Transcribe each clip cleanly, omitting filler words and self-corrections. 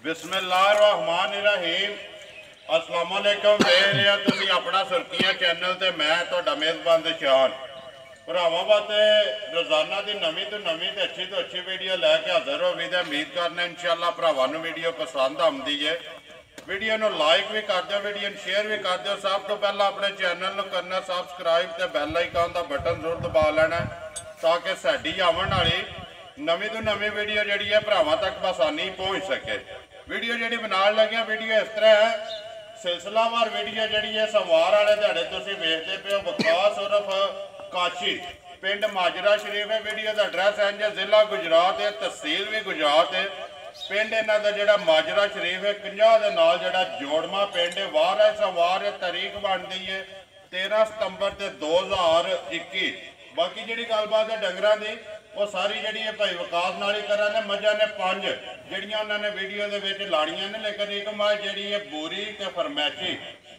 बिस्मिल्लाहिर्रहमानिर्रहीम अस्सलाम वालेकुम वेख रहे तुसीं अपना सुर्खियां चैनल ते मैं तुहाडा मेज़बान दिशान भरावां वास्ते रोज़ाना की नवीं तो अच्छी वीडियो लैके हाज़र हो गई। उम्मीद करना इंशाअल्लाह भरावां नूं वीडियो पसंद आउंदी है। वीडियो नूं लाइक भी कर दो, वीडियो शेयर भी कर दो। सब तो पहला अपने चैनल नूं करना सबसक्राइब ते बैल आइकन का बटन जरूर दबा लेना ताकि साडी आवन वाली नवीं तो नवीं वीडियो जिहड़ी है भरावां तक आसानी पहुँच सके। वीडियो जिहड़ी बनाउण लगे वीडियो इस तरह है, सिलसिलावार वीडियो जिहड़ी है सोमवार वाले दिहाड़े तुसीं वेखदे पे हो विकास उर्फ काशी पिंड माजरा शरीफ है। वीडियो का एड्रैस है जो जिला गुजरात है, तहसील भी गुजरात है। पिंड इन्हां दा जिहड़ा माजरा शरीफ है 50 दे नाल जिहड़ा जोड़मा पिंड है। वार है सोमवार है, तारीख बनती है 13 सितंबर 2021। बाकी जिहड़ी गलबात है डंगरां दी वो सारी जी है भाई विकास नाल ही करा ने। मझां ने 5 जिहड़ियां उन्होंने वीडियो के विच लाड़ियां ने, लेकिन एक मझ जी है बूरी ते फरमैशी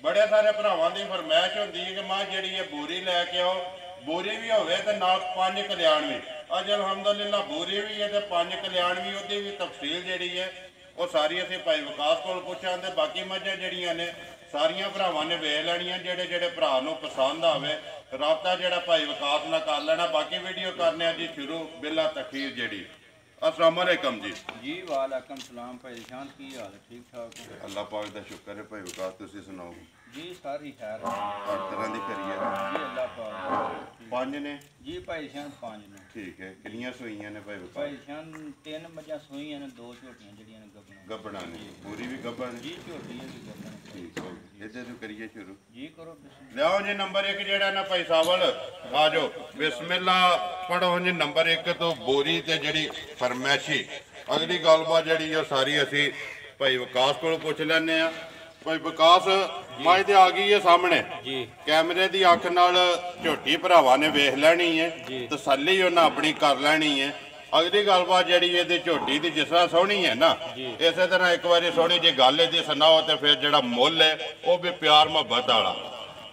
बड़े सारे भरावां की फरमैश होंदी है कि मझ जी है बूरी लैके आओ, बूरी भी होवे ते नाल 5 कल्याण भी। अज अलहमदुलिल्लाह बूरी भी है तो 5 कल्याण भी, उसकी भी तफसील जी है वो सारी असीं भाई विकास को पुछां। ते बाकी मझां जिहड़ियां ने सारियां भरावां ने वेख लैणियां, जेड़े भरा नूं पसंद आवे राबता जिहड़ा भाई विकास नाल कर लेना। बाकी वीडियो करने जी शुरू बिला तखीर जिहड़ी। अस्सलाम वालेकुम जी। वालेकुम सलाम भाई निशान, की हाल है? ठीक ठाक हो? अल्लाह पाक दा शुक्र है भाई विकास, तुसीं सुनाओ जी? सारी खैर हर तरह की करिए जी, अल्लाह पाक। 5 ने जी भाई निशान 5 ने। ठीक है, कितनियां सूईयां ने भाई विकास? भाई निशान 3 मझां सूईयां ने, 2 झोटियां जिहड़ियां ने गब्बड़ां ने। पूरी भी गब्बड़ जी, झोटियां भी गब्बड़। ठीक है, इधर तो करिए शुरू जी करो। लियाओ जी नंबर 1 जेड़ा ना भाई सावल आ जाओ, बिस्मिल्लाह पढ़ो जी। नंबर 1 तो बोरी ते जड़ी फरमैशी। अगली गलबात जड़ी है सारी असी भाई विकास को पुछ लैने आ। भाई विकास मझ ते आ गई है सामने जी, कैमरे की अख नाल झोटी भरावां ने वेख लैनी है, तसल्ली उन्हें अपनी कर लैनी है। अगली गलबात जी ये झोटी की जिस तरह सोहनी है ना, इस तरह एक बार सोहनी जी गल ये सुनाओ तो फिर जो मुल है वह भी प्यार मुहब्बत वाला।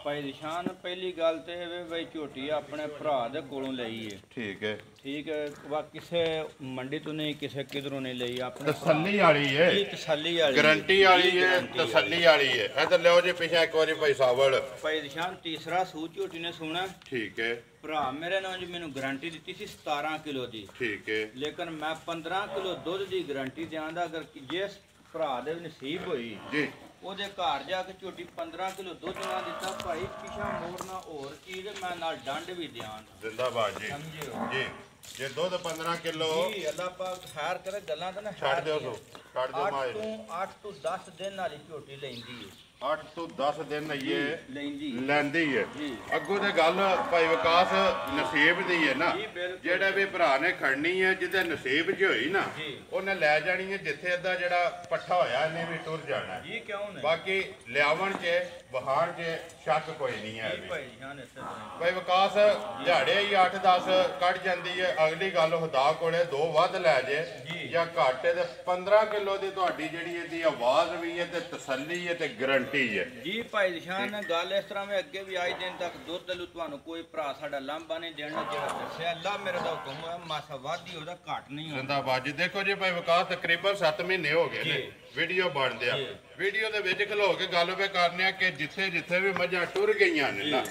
भाई निशान पहली गल तो भाई झोटी अपने भरा दे कोलों लई है। ठीक है, ठीक है, वा किसे मंडी तो नहीं, किसे किधरों नहीं लई, अपने तसल्ली वाली है, तसल्ली वाली गारंटी वाली है, तसल्ली वाली है। इधर लियो जी पीछे एक बार भाई सावल। भाई निशान तीसरा सूच झोटी ने सोना। ठीक है, भरा मेरे नाल जी मैनू गारंटी दी सी 17 किलो दी। ठीक है, लेकिन मैं 15 किलो दुध की गारंटी देंदा। अगर जिस भरा दे नसीब होई जी ਉਹਦੇ ਘਰ ਜਾ ਕੇ ਝੋਟੀ 15 किलो ਦੁੱਧ ਨਾ ਦਿੱਤਾ ਭਾਈ, ਪਿਛਾ ਮੋੜਨਾ ਹੋਰ ਚੀਜ਼ ਮੈਂ ਨਾਲ ਡੰਡ ਵੀ ਦਿਆਂ। जिंदाबाद जी। ਸਮਝਿਓ जी जे दूध 15 किलो ਜੀ, ਅੱਲਾਹ ਪਾਕ ਖੈਰ ਕਰੇ। ਗੱਲਾਂ ਤਾਂ ਨਾ ਛੱਡ ਦਿਓ ਸੋ, ਛੱਡ ਦਿਓ ਮਾਏ। 8 ਤੋਂ 10 ਦਿਨ ਵਾਲੀ ਝੋਟੀ ਲੈਂਦੀ ਹੈ। 8 ਤੋਂ 10 दिन ये ਲੈਂਦੀ ਲੈਂਦੀ ਹੈ। ਜੀ। ਅੱਗੋਂ ਤੇ ਗੱਲ ਭਾਈ ਵਿਕਾਸ ਨਸੀਬ ਦੀ ਹੈ ਨਾ। ਜੀ, ਬਿਲਕੁਲ। ਜਿਹੜਾ ਵੀ ਭਰਾ ਨੇ ਖੜਨੀ ਹੈ ਜਿਹਦੇ ਨਸੀਬ 'ਚ ਹੋਈ ਨਾ ਜੀ। ਉਹਨੇ ਲੈ ਜਾਣੀ ਹੈ। ਜਿੱਥੇ ਇਹਦਾ ਜਿਹੜਾ ਪੱਠਾ ਹੋਇਆ ਇਹਨੇ ਵੀ ਟੁਰ ਜਾਣਾ ਜੀ, ਕਿਉਂ ਨਹੀਂ? ਬਾਕੀ ਲਿਆਵਣ 'ਚ ਬਹਾਰ 'ਚ ਸ਼ੱਕ ਕੋਈ ਨਹੀਂ ਹੈ ਜੀ ਭਾਈ ਜਾਨ ਇਸੇ ਤਰ੍ਹਾਂ ਭਾਈ ਵਿਕਾਸ ਦਿਹਾੜੇ ਹੀ 8-10 ਕੱਢ ਜਾਂਦੀ ਹੈ। ਅਗਲੀ ਗੱਲ ਹੁਦਾ ਕੋਲੇ 2 ਵੱਧ ਲੈ ਜੇ ਜਾਂ ਘੱਟ ਤੇ 15 ਕਿਲੋ ਦੀ ਤੁਹਾਡੀ ਜਿਹੜੀ ਇਹਦੀ ਆਵਾਜ਼ ਵੀ ਹੈ ਤੇ ਤਸੱਲੀ ਹੈ ਤੇ ਗਰੰਟੀ ਹੈ। ਜੀ ਭਾਈ ਨਿਸ਼ਾਨ ਗੱਲ ਇਸ ਤਰ੍ਹਾਂ ਮੈਂ ਅੱਗੇ ਵੀ ਅੱਜ ਦਿਨ ਤੱਕ ਦੁੱਧ ਲੂ ਤੁਹਾਨੂੰ ਕੋਈ ਭਰਾ ਸਾਡਾ ਲਾਂਭਾ ਨਹੀਂ ਦੇਣਾ। ਜਿਹੜਾ ਦੱਸਿਆ ਅੱਲਾ ਮੇਰੇ ਦਾ ਹੁਕਮ ਹੋਇਆ, ਮਾਸਾ ਵਾਧੀ ਉਹਦਾ ਘੱਟ ਨਹੀਂ ਹੁੰਦਾ। ਜ਼ਿੰਦਾਬਾਦ ਜੀ। ਦੇਖੋ ਜੀ ਭਾਈ ਵਿਕਾਸ ਤਕਰੀਬਨ 7 ਮਹੀਨੇ ਹੋ ਗਏ ਨੇ ਵੀਡੀਓ ਬਣਦੇ ਆ। ਵੀਡੀਓ ਦੇ ਵਿੱਚ ਖਲੋ ਕੇ ਗੱਲ ਵੇ ਕਰਨੇ ਆ ਕਿ ਜਿੱਥੇ ਵੀ ਮੱਝਾਂ ਟੁਰ ਗਈਆਂ ਨੇ ਨਾ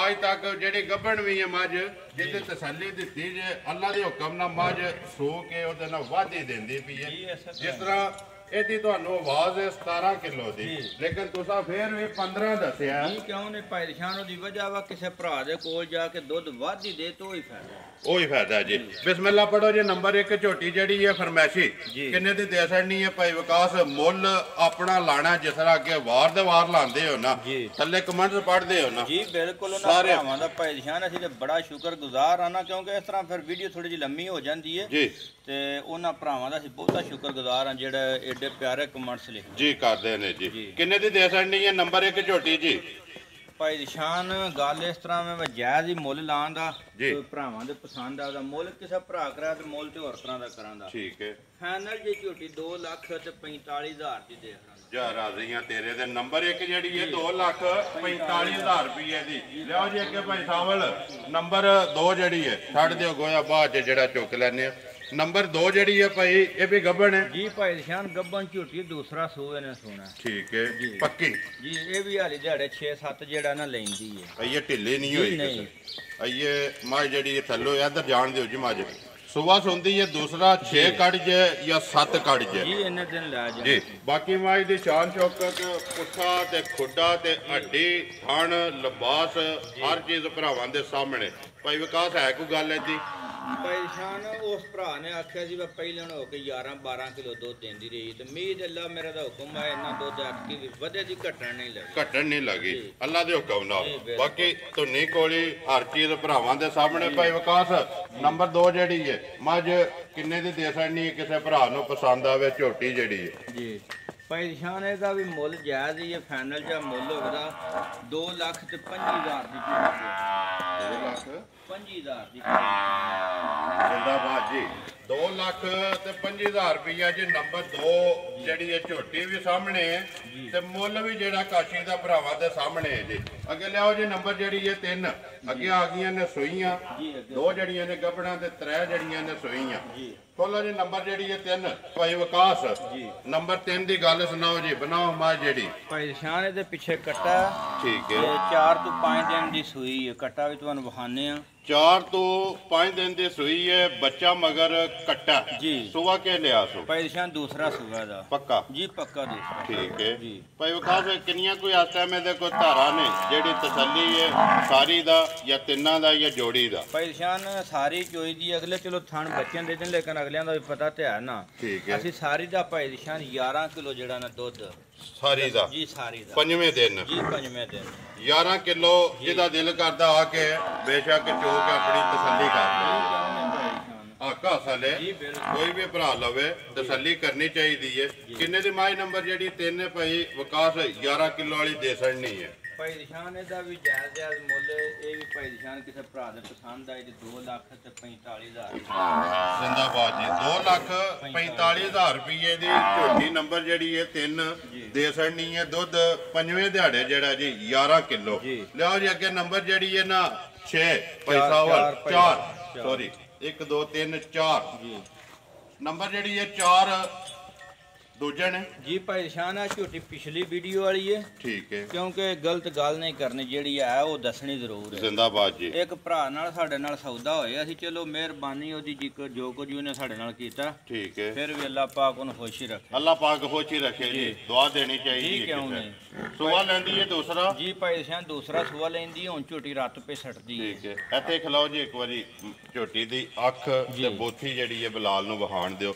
ਅੱਜ ਤੱਕ ਜਿਹੜੇ ਗੱਭਣ ਵੀ ਹੈ ਮੱਝ ਜਿਹਦੇ ਤਸੱਲੀ ਦਿੱਤੀ ਜੇ ਅੱਲਾ ਦੇ ਹੁਕਮ ਨਾਲ ਮੱਝ ਸੋ ਕੇ ਉਹਦੇ ਨਾਲ ਵਾਧੀ ਦਿੰਦੀ ਪਈ ਹੈ। ਜਿਸ ਤਰ੍ਹਾਂ ਇਹਦੀ ਤੁਹਾਨੂੰ ਆਵਾਜ਼ ਹੈ 17 ਕਿਲੋ ਦੀ, ਲੇਕਿਨ ਤੁਸੀਂ ਫੇਰ ਵੀ 15 ਦੱਸਿਆ। ਜੀ ਕਿਉਂ ਨਹੀਂ ਭਾਈ ਨਿਸ਼ਾਨ, ਉਹਦੀ ਵਜ੍ਹਾ ਵਾ ਕਿਸੇ ਭਰਾ ਦੇ ਕੋਲ ਜਾ ਕੇ ਦੁੱਧ ਵਾਧੀ ਦੇ ਤੋ ਹੀ ਫਾਇਦਾ, ਉਹੀ ਫਾਇਦਾ ਜੀ। ਬਿਸਮਿਲ੍ਲਾ ਪੜੋ ਜੀ। ਨੰਬਰ 1 ਝੋਟੀ ਜਿਹੜੀ ਹੈ ਫਰਮੈਸ਼ੀ ਕਿੰਨੇ ਦੀ ਦੇ ਛੱਡਣੀ ਹੈ ਭਾਈ ਵਿਕਾਸ? ਮੁੱਲ ਆਪਣਾ ਲਾਣਾ ਜਿਸ ਤਰ੍ਹਾਂ ਅੱਗੇ ਵਾਰ ਦੇ ਵਾਰ ਲਾਉਂਦੇ ਹੋ ਨਾ, ਥੱਲੇ ਕਮੈਂਟਸ ਪੜ੍ਹਦੇ ਹੋ ਨਾ। ਜੀ ਬਿਲਕੁਲ, ਉਹਨਾਂ ਭਰਾਵਾਂ ਦਾ ਭਾਈ ਨਿਸ਼ਾਨ ਅਸੀਂ ਤੇ ਬੜਾ ਸ਼ੁਕਰਗੁਜ਼ਾਰ ਆ ਨਾ, ਕਿਉਂਕਿ ਇਸ ਤਰ੍ਹਾਂ ਫਿਰ ਵੀਡੀਓ ਥੋੜੀ ਜਿਹੀ ਲੰਮੀ ਹੋ ਜਾਂਦੀ ਹੈ ਜੀ। ਤੇ ਉਹਨਾਂ ਭਰਾਵਾਂ ਦਾ ਅਸੀਂ ਬਹੁਤਾ ਸ਼ੁਕਰਗੁਜ਼ਾਰ ਆ ਜਿਹੜੇ ਏਡੇ ਪਿਆਰੇ ਕਮੈਂਟਸ ਲਿਖਦੇ ਜੀ ਕਰਦੇ ਨੇ ਜੀ। ਕਿੰਨੇ ਦੀ ਦੇ ਛੱਡਣੀ ਹੈ ਨੰਬਰ 1 ਝੋਟੀ ਜੀ? ਭਾਈ ਨਿਸ਼ਾਨ ਗੱਲ ਇਸ ਤਰ੍ਹਾਂ ਮੈਂ ਜਾਇਜ਼ ਹੀ ਮੁੱਲ ਲਾਉਣ ਦਾ, ਕੋਈ ਭਰਾਵਾਂ ਦੇ ਪਸੰਦ ਆ ਉਹਦਾ ਮੁੱਲ ਕਿਸੇ ਭਰਾ ਕਰਾ ਤੇ ਮੁੱਲ ਤੇ ਹੋਰ ਤਰ੍ਹਾਂ ਦਾ ਕਰਾਂਦਾ। ਠੀਕ ਹੈ, ਫਾਈਨਲ ਜੇ ਝੋਟੀ 2,45,000 ਦੀ ਦੇ ਦਾਂਗਾ। ਜਾ ਰਾਜ਼ੀਆਂ ਤੇਰੇ ਦੇ। ਨੰਬਰ 1 ਜਿਹੜੀ ਹੈ 2,45,000 ਰੁਪਏ ਦੀ। ਲਿਆਓ ਜੀ ਅੱਗੇ ਭਾਈ ਸਾਵਲ। ਨੰਬਰ 2 ਜਿਹੜੀ ਹੈ ਛੱਡ ਦਿਓ ਗੋਇਆ ਬਾਅਦ ਜਿਹੜਾ ਚੁੱਕ ਲੈਣੇ ਆ। ਨੰਬਰ 2 ਜਿਹੜੀ ਹੈ ਭਾਈ ਇਹ ਵੀ ਗੱਭਣ ਹੈ ਜੀ ਭਾਈ ਨਿਸ਼ਾਨ ਗੱਬਨ ਝੂਟੀ ਦੂਸਰਾ ਸੂਏ ਨੇ ਸੋਣਾ ਠੀਕ ਹੈ ਜੀ। ਪੱਕੀ ਜੀ ਇਹ ਵੀ ਹਾਲੇ ਦਿਹਾੜੇ 6-7 ਜਿਹੜਾ ਨਾ ਲੈਂਦੀ ਹੈ ਇਹ ਢਿੱਲੇ ਨਹੀਂ ਜੀ ਹੋਈ ਨਹੀਂ ਇਹ ਮੱਝ ਜਿਹੜੀ ਥੱਲੋਂ ਇੱਧਰ ਜਾਣ ਦਿਓ ਜੀ ਮੱਝ ਸੁਬਾ ਸੁੰਦੀ ਹੈ ਦੂਸਰਾ 6 ਕੱਢ ਜੇ ਜਾਂ 7 ਕੱਢ ਜੇ ਜੀ ਇਹਨੇ ਦਿਨ ਲੈ ਜਾ ਜੀ ਬਾਕੀ ਮੱਝ ਦੀ ਸ਼ਾਨ ਸ਼ੌਕਤ ਪੁੱਠਾ ਤੇ ਖੁੱਡਾ ਤੇ ਹੱਡੀ ਥਣ ਲਿਬਾਸ ਹਰ ਚੀਜ਼ ਭਰਾਵਾਂ ਦੇ ਸਾਹਮਣੇ ਭਾਈ ਵਿਕਾਸ ਹੈ ਕੋਈ ਗੱਲ ਐਦੀ ਭਾਈ ਨਿਸ਼ਾਨ ਉਸ ਭਰਾ ਨੇ ਆਖਿਆ ਸੀ ਮੈਂ ਪਹਿਲਾਂ ਹੋ ਕੇ 11-12 ਕਿਲੋ ਦੁੱਧ ਦਿੰਦੀ ਰਹੀ ਤੇ ਮੀਂਹ ਅੱਲਾ ਮੇਰਾ ਦਾ ਹੁਕਮ ਹੈ ਇੰਨਾ ਦੁੱਧ ਆਖੀ ਵੀ ਵਧੇ ਦੀ ਘਟਣ ਨਹੀਂ ਲੱਗੀ ਘਟਣ ਨਹੀਂ ਲੱਗੀ ਅੱਲਾ ਦੇ ਹੁਕਮ ਨਾਲ ਬਾਕੀ ਧੁੰਨੀ ਕੋਲੀ ਹਰ ਚੀਜ਼ ਭਰਾਵਾਂ ਦੇ ਸਾਹਮਣੇ ਭਾਈ ਵਿਕਾਸ ਨੰਬਰ 2 ਜਿਹੜੀ ਹੈ ਮੱਝ ਕਿੰਨੇ ਦੀ ਦੇ ਸਕਣੀ ਕਿਸੇ ਭਰਾ ਨੂੰ ਪਸੰਦ ਆਵੇ ਝੋਟੀ ਜਿਹੜੀ ਹੈ ਜੀ ਭਾਈ ਨਿਸ਼ਾਨ ਇਹਦਾ ਵੀ ਮੁੱਲ ਜਾਇਜ਼ ਹੀ ਹੈ ਫਾਈਨਲ ਜਾਂ ਮੁੱਲ ਹੋਵੇਗਾ 2,25,000 ਦੀ ਝੋਟੀ 2 ਲੱਖ 25,000 ਦੀ ਜਿੰਦਾਬਾਦ ਜੀ 2 ਲੱਖ ਤੇ 25,000 ਰੁਪਈਆ ਜੀ ਨੰਬਰ 2 ਜਿਹੜੀ ਇਹ ਝੋਟੀ ਵੀ ਸਾਹਮਣੇ ਹੈ ਤੇ ਮੁੱਲ ਵੀ ਜਿਹੜਾ ਕਾਸ਼ੀ ਦਾ ਭਰਾਵਾਂ ਦੇ ਸਾਹਮਣੇ ਹੈ ਜੀ ਅੱਗੇ ਲਿਆਓ ਜੀ ਨੰਬਰ ਜਿਹੜੀ ਇਹ 3 ਅੱਗੇ ਆ ਗਈਆਂ ਨੇ ਸੂਈਆਂ 2 ਜਿਹੜੀਆਂ ਨੇ ਗੱਭਣਾਂ ਤੇ 3 ਜਿਹੜੀਆਂ ਨੇ ਸੂਈਆਂ ਖੋਲੋ ਜੀ ਨੰਬਰ ਜਿਹੜੀ ਹੈ 3 ਭਾਈ ਵਿਕਾਸ ਨੰਬਰ 3 ਦੀ ਗੱਲ ਸੁਣਾਓ ਜੀ ਬਣਾਓ ਮਾ ਜਿਹੜੀ ਭਾਈ ਨਿਸ਼ਾਨ ਇਹਦੇ ਪਿੱਛੇ ਕੱਟਾ ਠੀਕ ਤੇ ਹੈ 4 ਤੋਂ 5 ਦਿਨ ਦੀ ਸੂਈ ਹੈ ਕੱਟਾ ਵੀ ਤੁਹਾਨੂੰ ਵਿਖਾਣੇ ਆ 4 ਤੋਂ 5 ਦਿਨ ਦੀ ਸੂਈ ਹੈ ਬੱਚਾ ਮਗਰ ਕੱਟਾ ਜੀ ਸੁਬਾ ਕੇ ਲਿਆ ਸੋ ਭਾਈ ਨਿਸ਼ਾਨ ਦੂਸਰਾ ਸੂਆ ਦਾ ਪੱਕਾ ਜੀ ਪੱਕਾ ਦੂਸਰਾ ਠੀਕ ਹੈ ਜੀ ਭਾਈ ਵਿਕਾਸ ਕਿੰਨੀਆਂ ਕੋਈ ਇਸ ਟਾਈਮ ਇਹਦੇ ਕੋਈ ਧਾਰਾ ਨੇ ਜਿਹੜੀ ਤਸੱਲੀ ਹੈ ਸਾਰੀ ਦਾ ਜਾਂ ਤਿੰਨਾਂ ਦਾ ਜਾਂ ਜੋੜੀ ਦਾ ਭਾਈ ਨਿਸ਼ਾਨ ਸਾਰੀ ਚੋਈ ਦੀ ਅਗਲੇ ਚਲੋ ਥਣ ਬੱਚਿਆਂ ਦੇ ਦਿਨ ਲੇਕਿਨ ਅਗਲਿਆਂ ਦਾ ਵੀ ਪਤਾ ਤੇ ਹੈ ਨਾ ਠੀਕ ਹੈ ਅਸੀਂ ਸਾਰੀ ਦਾ ਭਾਈ ਨਿਸ਼ਾਨ 11 ਕਿਲੋ ਜਿਹੜਾ ਨਾ ਦੁੱਧ ਸਾਰੀ ਦਾ ਜੀ ਸਾਰੀ ਦਾ ਪੰਜਵੇਂ ਦਿਨ ਜੀ ਪੰਜਵੇਂ ਦਿਨ 11 ਕਿਲੋ ਜਿਹਦਾ ਦਿਲ ਕਰਦਾ ਆ ਕੇ ਬੇਸ਼ੱਕ ਚੋ ਕੇ ਆਪਣੀ ਤਸੱਲੀ ਕਰ ਲੈ ਆਕਾ ਸਾਲੇ ਜੀ ਬਿਲਕੁਲ ਕੋਈ ਵੀ ਭਰਾ ਲਵੇ ਤਸੱਲੀ ਕਰਨੀ ਚਾਹੀਦੀ ਹੈ ਕਿੰਨੇ ਦੀ ਮਾਈ ਨੰਬਰ ਜਿਹੜੀ 3 ਹੈ ਭਾਈ ਵਿਕਾਸ 11 ਕਿਲੋ ਵਾਲੀ ਦੇ ਸੜਨੀ ਹੈ ਭਾਈ ਨਿਸ਼ਾਨ ਇਹਦਾ ਵੀ ਜਾਇਜ਼ ਮੁੱਲ ਇਹ ਵੀ ਭਾਈ ਨਿਸ਼ਾਨ ਕਿਸੇ ਭਰਾ ਦੇ ਪਸੰਦ ਆਏ ਤੇ 2,45,000 ਜ਼ਿੰਦਾਬਾਦ ਜੀ 2,45,000 ਰੁਪਏ ਦੀ ਝੋਟੀ ਨੰਬਰ ਜਿਹੜੀ ਹੈ 3 ਦੇ ਸੜਨੀ ਹੈ ਦੁੱਧ ਪੰਜਵੇਂ ਦਿਹਾੜੇ ਜਿਹੜਾ ਜੀ 11 ਕਿਲੋ ਲਿਆਓ ਜੀ ਅੱਗੇ ਨੰਬਰ ਜਿਹੜੀ ਹੈ ਨਾ 6 ਪੈਸਾਵਲ 4 ਸੌਰੀ 1 2 3 4 ਨੰਬਰ ਜਿਹੜੀ ਹੈ 4 ਦੂਜੇ ਨੇ ਜੀ ਭਾਈ ਨਿਸ਼ਾਨ ਆ ਝੋਟੀ ਪਿਛਲੀ ਵੀਡੀਓ ਵਾਲੀ ਹੈ ਠੀਕ ਹੈ ਕਿਉਂਕਿ ਗਲਤ ਗੱਲ ਨਹੀਂ ਕਰਨੀ ਜਿਹੜੀ ਹੈ ਉਹ ਦੱਸਣੀ ਜ਼ਰੂਰ ਹੈ ਜ਼ਿੰਦਾਬਾਦ ਜੀ ਇੱਕ ਭਰਾ ਨਾਲ ਸਾਡੇ ਨਾਲ ਸੌਦਾ ਹੋਇਆ ਅਸੀਂ ਚਲੋ ਮਿਹਰਬਾਨੀ ਉਹਦੀ ਜੋ ਕੁਝ ਵੀ ਉਹਨੇ ਸਾਡੇ ਨਾਲ ਕੀਤਾ ਠੀਕ ਹੈ ਫਿਰ ਵੀ ਅੱਲਾਹ ਪਾਕ ਉਹਨੂੰ ਖੁਸ਼ ਹੀ ਰੱਖੇ ਅੱਲਾਹ ਪਾਕ ਖੁਸ਼ ਹੀ ਰੱਖੇ ਜੀ ਦੁਆ ਦੇਣੀ ਚਾਹੀਦੀ ਹੈ ਕਿਉਂ ਨਹੀਂ ਸੁਆ ਲੈਂਦੀ ਹੈ ਦੂਸਰਾ ਜੀ ਭਾਈ ਨਿਸ਼ਾਨ ਦੂਸਰਾ ਸੂਆ ਲੈਂਦੀ ਹੁਣ ਝੋਟੀ ਰੱਤ ਪੇ ਸੱਟਦੀ ਹੈ ਠੀਕ ਹੈ ਇੱਥੇ ਖਲਾਓ ਜੀ ਇੱਕ ਵਾਰੀ ਝੋਟੀ ਦੀ ਅੱਖ ਤੇ ਬੋਥੀ ਜਿਹੜੀ ਹੈ ਬਲਾਲ ਨੂੰ ਵਹਾਣ ਦਿਓ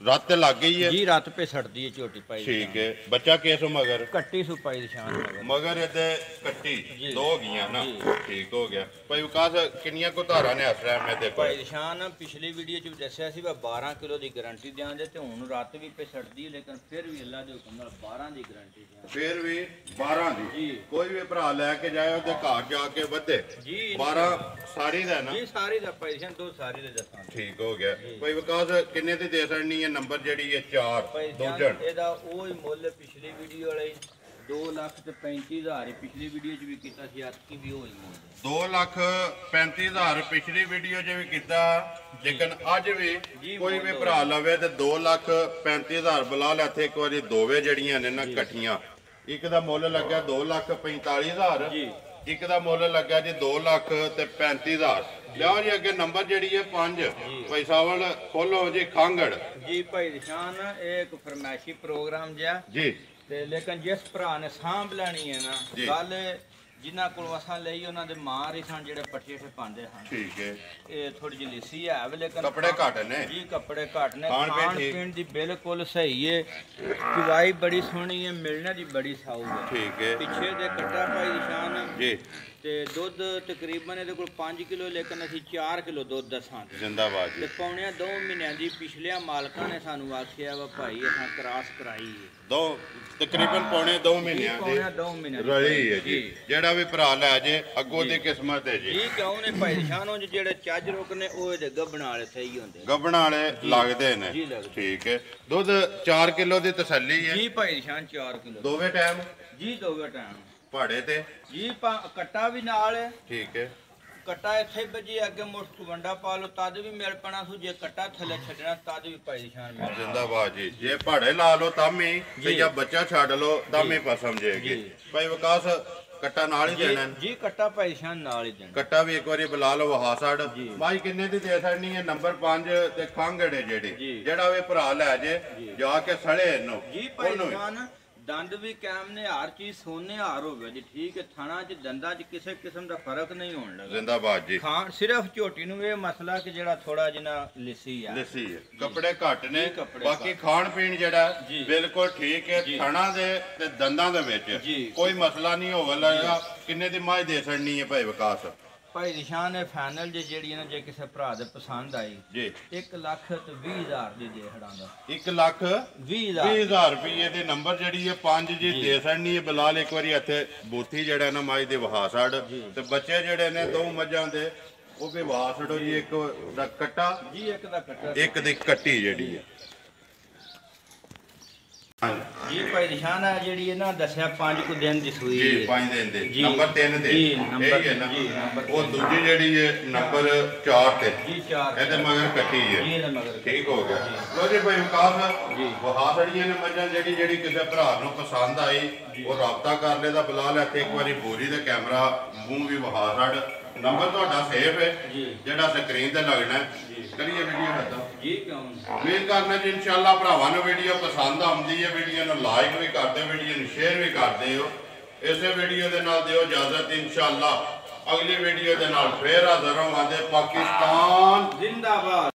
ਰੱਤ ਲੱਗ ਗਈ ਹੈ ਜੀ ਰੱਤ ਪੇ ਸੱਟਦੀ ਹੈ ਝੋਟੀ ਭਾਈ ਠੀਕ ਹੈ ਬੱਚਾ ਕਿਸ ਮਗਰ ਕੱਟੀ ਸੂ ਭਾਈ ਨਿਸ਼ਾਨ ਮਗਰ ਇਹਦੇ ਕੱਟੀ 2 ਗਈਆਂ ਨਾ ਠੀਕ ਹੋ ਗਿਆ ਭਾਈ ਵਿਕਾਸ ਕਿੰਨੀਆਂ ਕੋ ਧਾਰਾਂ ਨੇ ਇਸ ਟਾਈਮ ਇਹਦੇ ਕੋਲ ਭਾਈ ਨਿਸ਼ਾਨ ਪਿਛਲੀ ਵੀਡੀਓ ਚ ਵੀ ਦੱਸਿਆ ਸੀ ਮੈਂ 12 ਕਿਲੋ ਦੀ ਗਾਰੰਟੀ ਦਿਆਂਗੇ ਤੇ ਹੁਣ ਰੱਤ ਵੀ ਪੇ ਸੱਟਦੀ ਹੈ ਲੇਕਿਨ ਫਿਰ ਵੀ ਅੱਲਾ ਦੇ ਹੁਕਮ ਨਾਲ 12 ਦੀ ਗਾਰੰਟੀ ਦਿਆਂ ਫਿਰ ਵੀ 12 ਦੀ ਜੀ ਕੋਈ ਵੀ ਭਰਾ ਲੈ ਕੇ ਜਾਏ ਉਹਦੇ ਘਰ ਜਾ ਕੇ ਵਧੇ ਜੀ 12 ਸਾਰੀ ਦਾ ਨਾ ਜੀ ਸਾਰੀ ਦਾ ਭਾਈ ਨਿਸ਼ਾਨ ਦੋ ਸਾਰੀ ਦੇ ਦੱਸਾਂ ਠੀਕ ਹੋ ਗਿਆ ਭਾਈ ਵਿਕਾਸ ਕਿੰਨੇ ਦੀ ਦੇ ਸਕਣੀ ਹੈ ਨੰਬਰ ਜਿਹੜੀ ਹੈ 4 ਭਾਈ ਦੂਜਣ ਇਹਦਾ ਉਹ ਹੀ ਮੁੱਲ ਪਿਛਲੀ ਵੀਡੀਓ ਵਾਲੇ 2,35,000 ਪਿਛਲੀ ਵੀਡੀਓ ਚ ਵੀ ਕੀਤਾ ਸੀ ਅੱਜ ਵੀ ਉਹ ਹੀ ਮੁੱਲ 2,35,000 ਪਿਛਲੀ ਵੀਡੀਓ 'ਚ ਵੀ ਕੀਤਾ ਲੇਕਿਨ ਅੱਜ ਵੀ ਕੋਈ ਵੀ ਭਰਾ ਲਵੇ ਤੇ 2,35,000 ਬੁਲਾ ਲੈ ਇੱਥੇ ਇੱਕ ਵਾਰੀ ਦੋਵੇਂ ਜਿਹੜੀਆਂ ਨੇ ਨਾ ਇਕੱਠੀਆਂ ਇੱਕ ਦਾ ਮੁੱਲ ਲੱਗਿਆ 2,45,000 ਜੀ ਇੱਕ ਦਾ ਮੁੱਲ ਲੱਗਾ ਜੀ 2,35,000 ਲਿਆਓ ਜੀ ਅੱਗੇ ਨੰਬਰ ਜਿਹੜੀ ਹੈ 5 ਪੈਸਾਵਲ ਖੋਲੋ ਜੀ ਖਾਂਗੜ ਜੀ ਭਾਈ ਨਿਸ਼ਾਨ ਇਹ ਇੱਕ ਫਰਮਾਇਸ਼ੀ ਪ੍ਰੋਗਰਾਮ ਜਿਹਾ ਜੀ ਤੇ ਲੇਕਿਨ ਜਿਸ ਭਰਾ ਨੇ ਸਾਂਭ ਲੈਣੀ ਹੈ ਨਾ ਗੱਲ ਜਿਨ੍ਹਾਂ ਕੋਲ ਅਸਾਂ ਲਈ ਉਹਨਾਂ ਦੇ ਮਾਂ ਹੀ ਸਨ ਜਿਹੜੇ ਪੱਠੇ ਤੇ ਪਾਉਂਦੇ ਹਨ ਠੀਕ ਹੈ ਇਹ ਥੋੜੀ ਜਿਹੀ ਲਿੱਸੀ ਹੈ ਲੇਕਿਨ ਕੱਪੜੇ ਘੱਟ ਨੇ ਜੀ ਕੱਪੜੇ ਘੱਟ ਨੇ ਖਾਣ ਪੀਣ ਖਾਣ ਪੀਣ ਦੀ ਬਿਲਕੁਲ ਸਹੀ ਹੈ ਚਵਾਈ ਬੜੀ ਸੋਹਣੀ ਹੈ ਮਿਲਣਾ ਦੀ ਬੜੀ ਸਾਊ ਹੈ ਠੀਕ ਹੈ ਪਿੱਛੇ ਦੇ ਕੱਟਾ ਭਾਈ ਨਿਸ਼ਾਨ ਜੀ ਤੇ ਦੁੱਧ ਤਕਰੀਬਨ ਇਹਦੇ ਕੋਲ 5 ਕਿਲੋ ਲੇਕਿਨ ਅਸੀਂ 4 ਕਿਲੋ ਦੁੱਧ ਦਸਾਂਗੇ ਜ਼ਿੰਦਾਬਾਦ ਜੀ ਤੇ ਪੌਣਿਆਂ 2 ਮਹੀਨਿਆਂ ਦੀ ਪਿਛਲਿਆਂ ਮਾਲਕਾਂ ਨੇ ਸਾਨੂੰ ਆਖਿਆ ਵਾ ਭਾਈ ਅਸਾਂ ਕਰਾਸ ਕਰਾਈ ਹੈ ਤਕਰੀਬਨ ਪੌਣੇ 2 ਮਹੀਨਿਆਂ ਦੀ ਪੌਣਿਆਂ 2 ਮਹੀਨਿਆਂ ਦੀ ਰਲੀ ਹੈ ਜੀ ਜਿਹੜਾ ਵੀ ਭਰਾ ਲੈ ਜੇ ਅੱਗੋਂ ਦੀ ਕਿਸਮਤ ਹੈ ਜੀ ਜੀ ਕਿਉਂ ਨੇ ਭਾਈ ਨਿਸ਼ਾਨੋਂ ਜਿਹੜੇ ਚੱਜ ਰੁਕ ਨੇ ਉਹ ਇਹਦੇ ਗੱਬਣਾ ਵਾਲੇ ਸਹੀ ਹੁੰਦੇ ਗੱਬਣਾ ਵਾਲੇ ਲੱਗਦੇ ਨੇ ਜੀ ਲੱਗਦੇ ਠੀਕ ਹੈ ਦੁੱਧ 4 ਕਿਲੋ ਦੀ ਤਸੱਲੀ ਹੈ ਜੀ ਭਾਈ ਨਿਸ਼ਾਨ 4 ਕਿਲੋ ਦੋਵੇਂ ਟਾਈਮ ਜੀ ਦੋਵੇਂ ਟਾਈਮ ਪਹਾੜੇ ਤੇ ਜੀ ਕੱਟਾ ਵੀ ਨਾਲ ਹੈ ਠੀਕ ਹੈ ਕਟਾ ਇੱਥੇ ਵੱਜੀ ਅੱਗੇ ਮੁਸ਼ਕ ਵੰਡਾ ਪਾ ਲਓ ਤਦ ਵੀ ਮਿਲ ਪੈਣਾ ਸੂ ਜੇ ਕਟਾ ਥੱਲੇ ਛੱਡਣਾ ਤਦ ਵੀ ਭਾਈ ਨਿਸ਼ਾਨ ਮਿਲ ਜਿੰਦਾਬਾਦ ਜੀ ਜੇ ਪਹਾੜੇ ਲਾ ਲਓ ਤਾਂ ਵੀ ਤੇ ਜਾਂ ਬੱਚਾ ਛੱਡ ਲਓ ਤਾਂ ਵੀ ਪਸਮ ਜੇਗੀ ਭਾਈ ਵਿਕਾਸ ਕੱਟਾ ਨਾਲ ਹੀ ਦੇਣਾ ਜੀ ਕਟਾ ਭਾਈ ਨਿਸ਼ਾਨ ਨਾਲ ਹੀ ਦੇਣਾ ਕੱਟਾ ਵੀ ਇੱਕ ਵਾਰੀ ਬੁਲਾ ਲਓ ਵਹਾ ਸਾੜ ਭਾਈ ਕਿੰਨੇ ਦੀ ਦੇ ਛੱਡਣੀ ਹੈ ਨੰਬਰ 5 ਤੇ ਖੰਗੜੇ ਜਿਹੜੀ ਜਿਹੜਾ ਵੀ ਭਰਾ ਲੈ ਜੇ ਜਾ ਕੇ ਸੜੇ ਇਹਨੂੰ ਜੀ ਭਾਈ ਨਿਸ਼ਾਨ ਦੰਦ ਵੀ ਕਾਇਮ ਨੇ ਹਰ ਚੀਜ਼ ਸੋਨੇ ਹਾਰ ਹੋਵੇ ਜੀ ਠੀਕ ਹੈ ਥਾਣਾ 'ਚ ਦੰਦਾਂ 'ਚ ਕਿਸੇ ਕਿਸਮ ਦਾ ਫਰਕ ਨਹੀਂ ਹੋਣ ਲੱਗਾ ਜ਼ਿੰਦਾਬਾਦ ਜੀ ਖਾਣ ਸਿਰਫ ਝੋਟੀ ਨੂੰ ਇਹ ਮਸਲਾ ਕਿ ਜਿਹੜਾ ਥੋੜਾ ਜਿਹਾ ਲਿੱਸੀ ਆ ਲਿੱਸੀ ਹੈ ਕੱਪੜੇ ਘੱਟ ਨੇ ਬਾਕੀ ਖਾਣ ਪੀਣ ਜਿਹੜਾ ਬਿਲਕੁਲ ਠੀਕ ਹੈ ਥਾਣਾ ਦੇ ਤੇ ਦੰਦਾਂ ਦੇ ਵਿੱਚ ਕੋਈ ਮਸਲਾ ਨਹੀਂ ਹੋਵੇ ਲੱਗਾ ਕਿੰਨੇ ਦੀ ਮੱਝ ਦੇ ਛੱਡਣੀ ਹੈ ਭਾਈ ਵਿਕਾਸ ਭਾਈ ਨਿਸ਼ਾਨ ਹੈ ਫਾਈਨਲ ਜਿਹੜੀ ਨਾ ਜੇ ਕਿਸੇ ਭਰਾ ਦੇ ਪਸੰਦ ਆਈ ਜੀ 1,20,000 ਦੀ ਦੇ ਹੜਾਂਗਾ 1,20,000 ਰੁਪਏ ਦੇ ਨੰਬਰ ਜਿਹੜੀ ਹੈ 5 ਜੀ ਦੇ ਛੱਡਣੀ ਹੈ ਬਲਾਲ ਇੱਕ ਵਾਰੀ ਇੱਥੇ ਬੋਥੀ ਜਿਹੜਾ ਨਾ ਮੱਝ ਦੇ ਵਹਾ ਛੱਡ ਤੇ ਬੱਚੇ ਜਿਹੜੇ ਨੇ ਦੋ ਮੱਝਾਂ ਦੇ ਉਹ ਵੀ ਵਹਾ ਛੱਡੋ ਜੀ ਇੱਕ ਦਾ ਕੱਟਾ ਜੀ ਇੱਕ ਦਾ ਕੱਟਾ ਇੱਕ ਦੀ ਕੱਟੀ ਜਿਹੜੀ ਹੈ ਜੀ ਭਾਈ ਨਿਸ਼ਾਨ ਹੈ ਜਿਹੜੀ ਇਹਨਾਂ ਦੱਸਿਆ 5 ਕੁ ਦਿਨ ਦੀ ਸੂਈ ਜੀ 5 ਦਿਨ ਦੇ ਨੰਬਰ 3 ਦੇ ਇਹ ਹੈ ਨਾ ਉਹ ਦੂਜੀ ਜਿਹੜੀ ਹੈ ਨੰਬਰ 4 ਤੇ ਜੀ 4 ਇਹਦੇ ਮਗਰ ਕੱਟੀ ਹੈ ਜੀ ਇਹਦੇ ਮਗਰ ਠੀਕ ਹੋ ਗਿਆ ਲੋ ਜੀ ਭਾਈ ਵਿਕਾਸ ਜੀ ਵਹਾ ਛੜੀਆਂ ਨੇ ਮੱਝਾਂ ਜਿਹੜੀ ਕਿਸੇ ਭਰਾ ਨੂੰ ਪਸੰਦ ਆਈ ਉਹ ਰਾਬਤਾ ਕਰ ਲੈਦਾ ਬਲਾਲ ਇੱਥੇ ਇੱਕ ਵਾਰੀ ਬੋਰੀ ਦਾ ਕੈਮਰਾ ਮੂੰਹ ਵੀ ਵਹਾ ਛੜ ਨੰਬਰ ਤੁਹਾਡਾ ਸੇਫ ਹੈ ਜਿਹੜਾ ਸਕਰੀਨ ਤੇ ਲੱਗਣਾ ਕਰੀਏ ਵੀਡੀਓ ਖਤਮ ਜੀ ਕਿਉਂ ਉਮੀਦ ਕਰਨਾ ਜੀ ਇਨਸ਼ਾਅੱਲਾ ਭਰਾਵਾਂ ਨੂੰ ਵੀਡੀਓ ਪਸੰਦ ਆਉਂਦੀ ਹੈ ਵੀਡੀਓ ਨੂੰ ਲਾਈਕ ਵੀ ਕਰਦੇ ਵੀਡੀਓ ਨੂੰ ਸ਼ੇਅਰ ਵੀ ਕਰਦੇ ਹੋ ਇਸੇ ਵੀਡੀਓ ਦੇ ਨਾਲ ਦਿਓ ਇਜਾਜ਼ਤ ਇਨਸ਼ਾਅੱਲਾ ਅਗਲੀ ਵੀਡੀਓ ਦੇ ਨਾਲ ਫੇਰ ਹਾਜ਼ਰ ਹੋਵਾਂਗੇ ਪਾਕਿਸਤਾਨ ਜ਼ਿੰਦਾਬਾਦ